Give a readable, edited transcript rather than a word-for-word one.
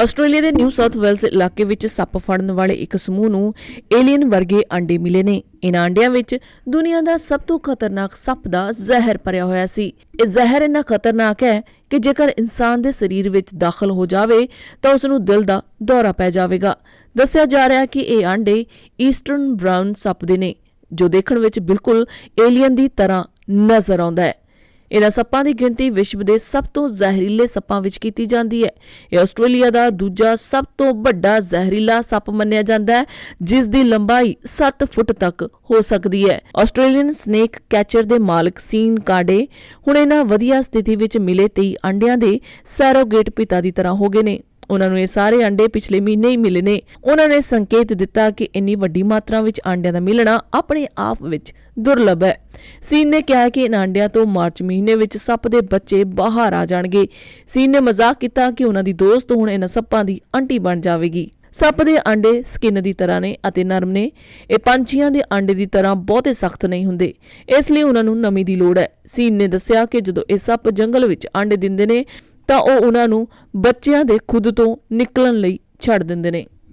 Australia ਦੇ new south Wales ਇਲਾਕੇ ਵਿੱਚ ਸੱਪ ਫੜਨ ਵਾਲੇ ਇੱਕ ਸਮੂਹ ਨੂੰ ਏਲੀਅਨ ਵਰਗੇ ਅੰਡੇ ਮਿਲੇ ਨੇ। ਇਨ੍ਹਾਂ ਅੰਡਿਆਂ ਵਿੱਚ ਦੁਨੀਆ ਦਾ ਸਭ ਤੋਂ ਖਤਰਨਾਕ ਸੱਪ ਦਾ ਜ਼ਹਿਰ ਭਰਿਆ ਹੋਇਆ ਸੀ। ਇਹ ਜ਼ਹਿਰ ਇੰਨਾ ਖਤਰਨਾਕ ਹੈ ਕਿ ਜੇਕਰ ਇਨਸਾਨ ਦੇ ਸਰੀਰ ਵਿੱਚ ਦਾਖਲ ਹੋ ਜਾਵੇ ਤਾਂ ਉਸ ਨੂੰ ਦਿਲ ਦਾ ਦੌਰਾ ਪੈ ਜਾਵੇਗਾ। ਦੱਸਿਆ ਜਾ ਰਿਹਾ ਕਿ ਇਹ ਅੰਡੇ ਈਸਟਰਨ ਬਰਾਊਨ ਸੱਪ ਦੇ ਨੇ, ਜੋ ਦੇਖਣ ਵਿੱਚ ਬਿਲਕੁਲ ਏਲੀਅਨ ਦੀ ਤਰ੍ਹਾਂ ਨਜ਼ਰ ਆਉਂਦਾ ਹੈ। ਇਨ੍ਹਾਂ ਸੱਪਾਂ ਦੀ ਗਿਣਤੀ ਵਿਸ਼ਵ ਦੇ ਸਭ ਤੋਂ ਜ਼ਹਿਰੀਲੇ ਸੱਪਾਂ ਵਿੱਚ ਕੀਤੀ ਜਾਂਦੀ ਹੈ। ਇਹ ਆਸਟ੍ਰੇਲੀਆ ਦਾ ਦੂਜਾ ਸਭ ਤੋਂ ਵੱਡਾ ਜ਼ਹਿਰੀਲਾ ਸੱਪ ਮੰਨਿਆ ਜਾਂਦਾ ਹੈ, ਜਿਸ ਦੀ ਲੰਬਾਈ 7 ਫੁੱਟ ਤੱਕ ਹੋ ਸਕਦੀ ਹੈ। ਆਸਟ੍ਰੇਲੀਅਨ ਸਨੇਕ ਕੈਚਰ ਦੇ ਮਾਲਕ ਸੀਨ ਕਾਡੇ ਹੁਣ ਇਹਨਾਂ ਵਧੀਆ ਸਥਿਤੀ ਵਿੱਚ ਮਿਲੇ 23 ਅੰਡਿਆਂ ਦੇ ਸੈਰੋਗੇਟ ਪਿਤਾ ਦੀ ਤਰ੍ਹਾਂ ਹੋ ਗਏ ਨੇ। ਉਹਨਾਂ ਨੂੰ ਇਹ ਸਾਰੇ ਅੰਡੇ ਪਿਛਲੇ ਮਹੀਨੇ ਹੀ ਮਿਲੇ ਨੇ। ਉਹਨਾਂ ਨੇ ਸੰਕੇਤ ਦਿੱਤਾ ਕਿ ਇੰਨੀ ਵੱਡੀ ਮਾਤਰਾ ਵਿੱਚ ਅੰਡਿਆਂ ਦਾ ਮਿਲਣਾ ਆਪਣੇ ਆਪ ਵਿੱਚ ਦੁਰਲਭ ਹੈ। ਸੀਨ ਨੇ ਕਿਹਾ ਕਿ ਇਨ੍ਹਾਂ ਅੰਡਿਆਂ ਤੋਂ ਮਾਰਚ ਮਹੀਨੇ ਵਿੱਚ ਸੱਪ ਦੇ ਬੱਚੇ ਬਾਹਰ ਆ ਜਾਣਗੇ। ਸੀਨ ਨੇ ਮਜ਼ਾਕ ਕੀਤਾ ਕਿ ਉਹਨਾਂ ਦੀ ਦੋਸਤ ਹੁਣ ਇਹਨਾਂ ਸੱਪਾਂ ਦੀ ਆਂਟੀ ਬਣ ਜਾਵੇਗੀ। ਸੱਪ ਦੇ ਅੰਡੇ ਸਕਿਨ ਦੀ ਤਰ੍ਹਾਂ ਨੇ ਅਤੇ ਨਰਮ ਨੇ। ਇਹ ਪੰਛੀਆਂ ਦੇ ਅੰਡੇ ਦੀ ਤਰ੍ਹਾਂ ਬਹੁਤੇ ਸਖਤ ਨਹੀਂ ਹੁੰਦੇ, ਇਸ ਲਈ ਉਹਨਾਂ ਨੂੰ ਨਮੀ ਦੀ ਲੋੜ ਹੈ। ਸੀਨ ਨੇ ਦੱਸਿਆ ਕਿ ਜਦੋਂ ਇਹ ਸੱਪ ਜੰਗਲ ਵਿੱਚ ਅੰਡੇ ਦਿੰਦੇ ਨੇ ਤਾਂ ਉਹ ਉਹਨਾਂ ਨੂੰ ਬੱਚਿਆਂ ਦੇ ਖੁਦ ਤੋਂ ਨਿਕਲਣ ਲਈ ਛੱਡ ਦਿੰਦੇ ਨੇ।